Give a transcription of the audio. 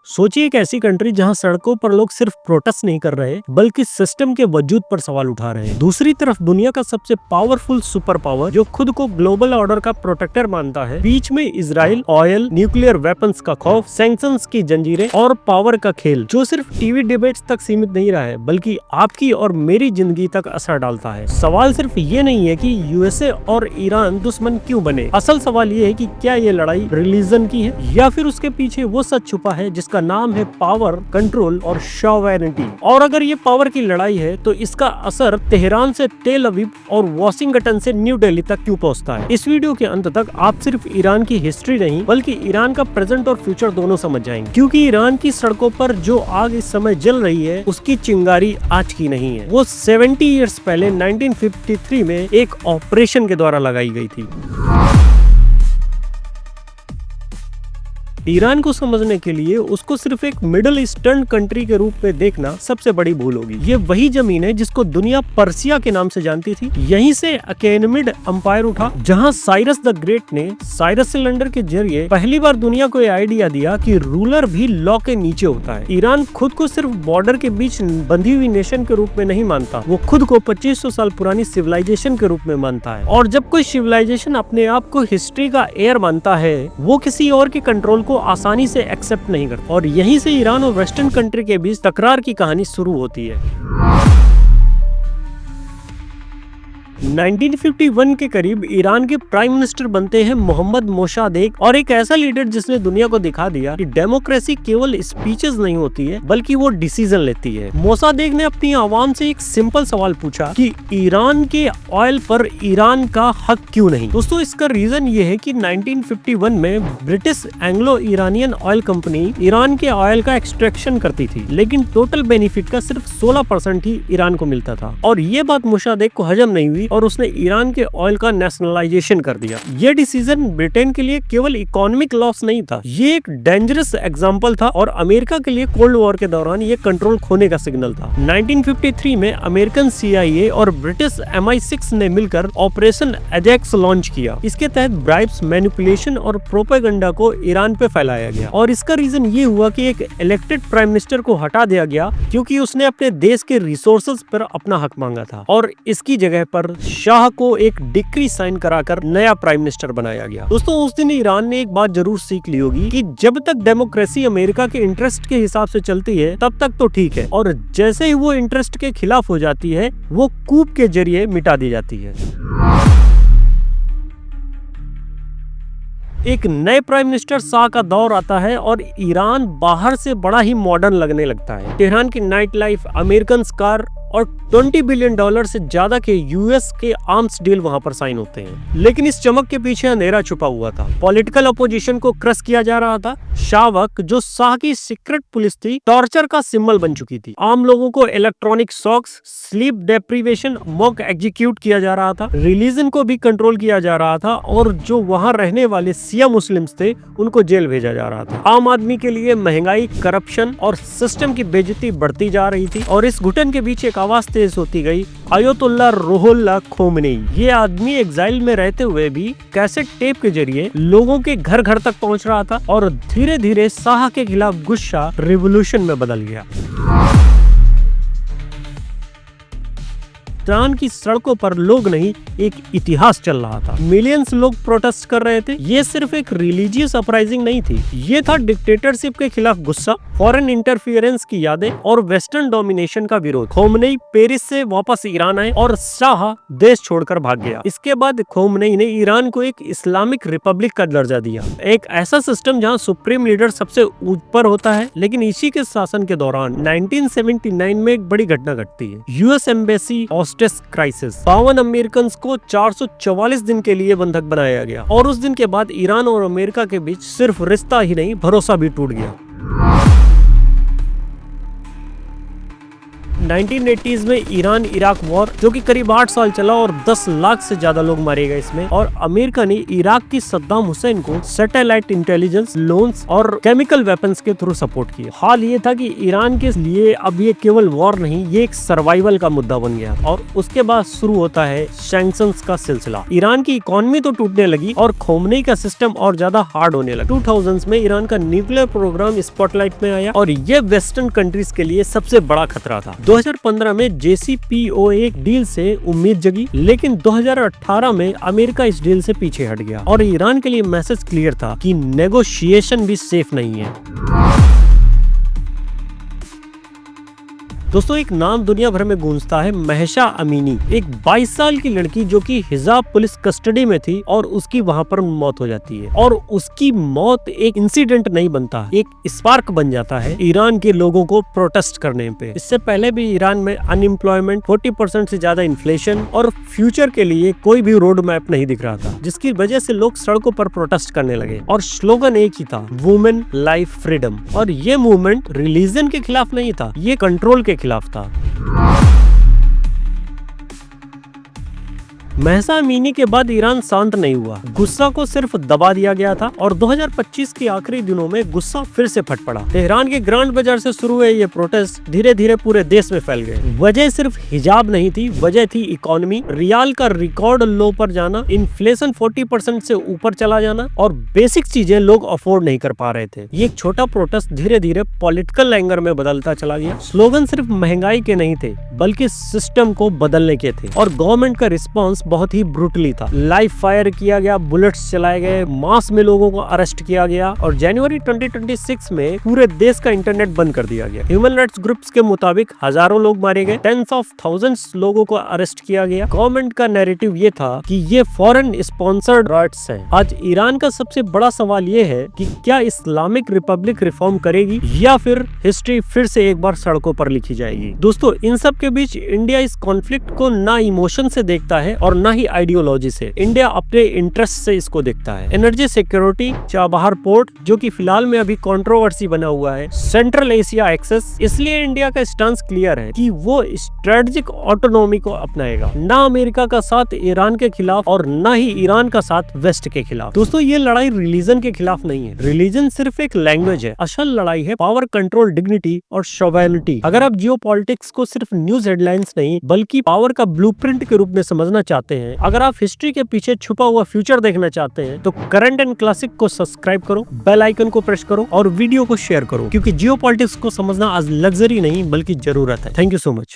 सोचिए एक ऐसी कंट्री जहां सड़कों पर लोग सिर्फ प्रोटेस्ट नहीं कर रहे बल्कि सिस्टम के वजूद पर सवाल उठा रहे हैं। दूसरी तरफ दुनिया का सबसे पावरफुल सुपर पावर जो खुद को ग्लोबल ऑर्डर का प्रोटेक्टर मानता है, बीच में इजराइल, ऑयल, न्यूक्लियर वेपन्स का खौफ, सैंक्शंस की जंजीरें और पावर का खेल जो सिर्फ टीवी डिबेट्स तक सीमित नहीं रहा है बल्कि आपकी और मेरी जिंदगी तक असर डालता है। सवाल सिर्फ ये नहीं है कि यूएसए और ईरान दुश्मन क्यों बने, असल सवाल ये है कि क्या ये लड़ाई रिलीजन की है या फिर उसके पीछे वो सच छुपा है जिसका नाम है पावर, कंट्रोल और सॉवरेनिटी। और अगर ये पावर की लड़ाई है तो इसका असर तेहरान से तेल अवीव और वाशिंगटन से न्यू दिल्ली तक क्यों पहुंचता है। इस वीडियो के अंत तक आप सिर्फ ईरान की हिस्ट्री नहीं बल्कि ईरान का प्रेजेंट और फ्यूचर दोनों समझ जाएंगे, क्योंकि ईरान की सड़कों पर जो आग इस समय जल रही है उसकी चिंगारी आज की नहीं है, वो 70 ईयर्स पहले 1953 में एक ऑपरेशन के द्वारा लगाई गई थी। ईरान को समझने के लिए उसको सिर्फ एक मिडिल ईस्टर्न कंट्री के रूप में देखना सबसे बड़ी भूल होगी। ये वही जमीन है जिसको दुनिया पर्सिया के नाम से जानती थी। यहीं से अकेनमिड अंपायर उठा, जहां साइरस द ग्रेट ने साइरस सिलेंडर के जरिए पहली बार दुनिया को आइडिया दिया कि रूलर भी लॉ के नीचे होता है। ईरान खुद को सिर्फ बॉर्डर के बीच बंधी हुई नेशन के रूप में नहीं मानता, वो खुद को 2500 साल पुरानी सिविलाइजेशन के रूप में मानता है। और जब कोई सिविलाइजेशन अपने आप को हिस्ट्री का एयर मानता है, वो किसी और के कंट्रोल को आसानी से एक्सेप्ट नहीं करता। और यहीं से ईरान और वेस्टर्न कंट्री के बीच तकरार की कहानी शुरू होती है। 1951 के करीब ईरान के प्राइम मिनिस्टर बनते हैं मोहम्मद मोसादेक, और एक ऐसा लीडर जिसने दुनिया को दिखा दिया कि डेमोक्रेसी केवल स्पीचेस नहीं होती है बल्कि वो डिसीजन लेती है। मोसादेक ने अपनी आवाम से एक सिंपल सवाल पूछा कि ईरान के ऑयल पर ईरान का हक क्यों नहीं। दोस्तों, इसका रीजन ये है कि 1951 में British Anglo Iranian oil company Iran के ऑयल का एक्सट्रैक्शन करती थी, लेकिन टोटल बेनिफिट का सिर्फ 16% ही ईरान को मिलता था। और ये बात मोसादेक को हजम नहीं हुई और उसने ईरान के ऑयल का नेशनलाइजेशन कर दिया। ये डिसीजन ब्रिटेन के लिए केवल इकोनॉमिक लॉस नहीं था, ये एक डेंजरस एग्जांपल था और अमेरिका के लिए कोल्ड वॉर के दौरान ये कंट्रोल खोने का सिग्नल था। 1953 में अमेरिकन CIA और ब्रिटिश MI6 ने मिलकर ऑपरेशन एजेक्स लॉन्च किया। इसके तहत ब्राइब्स, मैनिपुलेशन और प्रोपेगेंडा को ईरान पे फैलाया गया, और इसका रीजन ये हुआ कि एक इलेक्टेड प्राइम मिनिस्टर को हटा दिया गया क्योंकि उसने अपने देश के रिसोर्सेज पर अपना हक मांगा था, और इसकी जगह पर शाह को एक डिक्री साइन कराकर नया प्राइम मिनिस्टर बनाया गया। दोस्तों, उस दिन ईरान ने एक बात जरूर सीख ली होगी कि जब तक डेमोक्रेसी अमेरिका के इंटरेस्ट के हिसाब से चलती है तब तक तो ठीक है, और जैसे ही वो इंटरेस्ट के खिलाफ हो जाती है वो कूप के जरिए मिटा दी जाती है। एक नए प्राइम मिनिस्टर शाह का दौर आता है और ईरान बाहर से बड़ा ही मॉडर्न लगने लगता है। तेहरान की नाइट लाइफ, अमेरिकन कार और $20 बिलियन से ज्यादा के यूएस के आर्म्स डील वहां पर साइन होते हैं। लेकिन इस चमक के पीछे अंधेरा छुपा हुआ था। पॉलिटिकल अपोजिशन को क्रश किया जा रहा था। शावक, जो शाह की सीक्रेट पुलिस थी, टॉर्चर का सिंबल बन चुकी थी। आम लोगों को electronic shocks, sleep deprivation, mock execute किया जा रहा था। रिलीजन को भी कंट्रोल किया जा रहा था, और जो वहां रहने वाले शिया मुस्लिम्स थे उनको जेल भेजा जा रहा था। आम आदमी के लिए महंगाई, करप्शन और सिस्टम की बेइज्जती बढ़ती जा रही थी, और इस घुटन के बीच एक आवाज तेज होती गई, अयतुल्लाह रूहुल्लाह खोमेनी। ये आदमी एग्जाइल में रहते हुए भी कैसेट टेप के जरिए लोगों के घर घर तक पहुंच रहा था, और धीरे धीरे शाह के खिलाफ गुस्सा रिवॉल्यूशन में बदल गया। तेहरान की सड़कों पर लोग नहीं, एक इतिहास चल रहा था। मिलियंस लोग प्रोटेस्ट कर रहे थे। ये सिर्फ एक रिलीजियस अपराइजिंग नहीं थी, ये था डिक्टेटरशिप के खिलाफ गुस्सा, फॉरेन इंटरफियरेंस की यादें और वेस्टर्न डोमिनेशन का विरोध। खोमेनी पेरिस से वापस ईरान आए और शाह देश छोड़कर भाग गया। इसके बाद खोमेनी ने ईरान को एक इस्लामिक रिपब्लिक का दर्जा दिया, एक ऐसा सिस्टम जहां सुप्रीम लीडर सबसे ऊपर होता है। लेकिन इसी के शासन के दौरान 1979 में एक बड़ी घटना घटती है। US embassy crisis. 52 अमेरिकन को 444 दिन के लिए बंधक बनाया गया, और उस दिन के बाद ईरान और अमेरिका के बीच सिर्फ रिश्ता ही नहीं, भरोसा भी टूट गया। 1980s में ईरान इराक वॉर जो कि करीब 8 साल चला और 10 लाख से ज्यादा लोग मारे गए इसमें, और अमेरिका ने इराक की सद्दाम हुसैन को सैटेलाइट इंटेलिजेंस, लोन्स और केमिकल वेपन्स के थ्रू सपोर्ट किया। हाल ये था कि ईरान के लिए अब ये केवल वॉर नहीं, ये एक सर्वाइवल का मुद्दा बन गया और उसके बाद शुरू होता है सैंक्शंस का सिलसिला। ईरान की इकोनॉमी तो टूटने लगी और खोमनी का सिस्टम और ज्यादा हार्ड होने लगा। 2000s में ईरान का न्यूक्लियर प्रोग्राम स्पॉटलाइट में आया और ये वेस्टर्न कंट्रीज के लिए सबसे बड़ा खतरा था। 2015 में JCPOA डील से उम्मीद जगी, लेकिन 2018 में अमेरिका इस डील से पीछे हट गया और ईरान के लिए मैसेज क्लियर था कि नेगोशिएशन भी सेफ नहीं है। दोस्तों, एक नाम दुनिया भर में गूंजता है, महसा अमीनी, एक 22 साल की लड़की जो कि हिजाब पुलिस कस्टडी में थी और उसकी वहां पर मौत हो जाती है और उसकी मौत एक इंसिडेंट नहीं बनता, एक स्पार्क बन जाता है ईरान के लोगों को प्रोटेस्ट करने पे। इससे पहले भी ईरान में अनएम्प्लॉयमेंट, 40% से ज्यादा इन्फ्लेशन और फ्यूचर के लिए कोई भी रोड मैप नहीं दिख रहा था, जिसकी वजह से लोग सड़कों पर प्रोटेस्ट करने लगे और स्लोगन एक ही था, वुमेन लाइफ फ्रीडम। और ये मूवमेंट रिलीजन के खिलाफ नहीं था, ये कंट्रोल के खिलाफ था। महसा अमीनी के बाद ईरान शांत नहीं हुआ, गुस्सा को सिर्फ दबा दिया गया था और 2025 के आखिरी दिनों में गुस्सा फिर से फट पड़ा। तेहरान के ग्रांड बाजार से शुरू हुए ये प्रोटेस्ट धीरे धीरे पूरे देश में फैल गए। वजह सिर्फ हिजाब नहीं थी, वजह थी इकोनॉमी, रियाल का रिकॉर्ड लो पर जाना, इन्फ्लेशन 40% से ऊपर चला जाना और बेसिक चीजें लोग अफोर्ड नहीं कर पा रहे थे। ये एक छोटा प्रोटेस्ट धीरे धीरे पॉलिटिकल एंगर में बदलता चला गया। स्लोगन सिर्फ महंगाई के नहीं थे, बल्कि सिस्टम को बदलने के थे और गवर्नमेंट का रिस्पॉन्स बहुत ही ब्रूटली था। लाइव फायर किया गया, बुलेट्स चलाए गए, मास में लोगों को अरेस्ट किया गया और जनवरी 2026 में पूरे देश का इंटरनेट बंद कर दिया गया। ह्यूमन राइट्स ग्रुप्स के मुताबिक हजारों लोग मारे गए, टेंस ऑफ थाउजेंड्स लोगों को अरेस्ट किया गया। गवर्नमेंट का नैरेटिव ये था कि ये फॉरेन स्पॉन्सर्ड राइट्स हैं। आज ईरान का सबसे बड़ा सवाल ये है कि क्या इस्लामिक रिपब्लिक रिफॉर्म करेगी या फिर हिस्ट्री फिर से एक बार सड़कों पर लिखी जाएगी। दोस्तों, इन सब के बीच इंडिया इस कॉन्फ्लिक्ट को ना इमोशन से देखता है और ना ही आइडियोलॉजी से। इंडिया अपने इंटरेस्ट से इसको देखता है। एनर्जी सिक्योरिटी, चाबहार पोर्ट जो कि फिलहाल में अभी कंट्रोवर्सी बना हुआ है, सेंट्रल एशिया एक्सेस, इसलिए इंडिया का स्टांस क्लियर है कि वो स्ट्रेटेजिक ऑटोनॉमी को अपनाएगा, ना अमेरिका का साथ ईरान के खिलाफ और ना ही ईरान का साथ वेस्ट के खिलाफ। दोस्तों, ये लड़ाई रिलीजन के खिलाफ नहीं है, रिलीजन सिर्फ एक लैंग्वेज है। असल लड़ाई है पावर, कंट्रोल, डिग्निटी और सोवरेनिटी। अगर आप जियोपॉलिटिक्स को सिर्फ न्यूज हेडलाइंस नहीं बल्कि पावर का ब्लूप्रिंट के रूप में समझना चाहते हैं, अगर आप हिस्ट्री के पीछे छुपा हुआ फ्यूचर देखना चाहते हैं, तो करंट एंड क्लासिक को सब्सक्राइब करो, बेल आइकन को प्रेस करो और वीडियो को शेयर करो, क्योंकि जियोपॉलिटिक्स को समझना आज लग्जरी नहीं बल्कि जरूरत है। Thank you so much.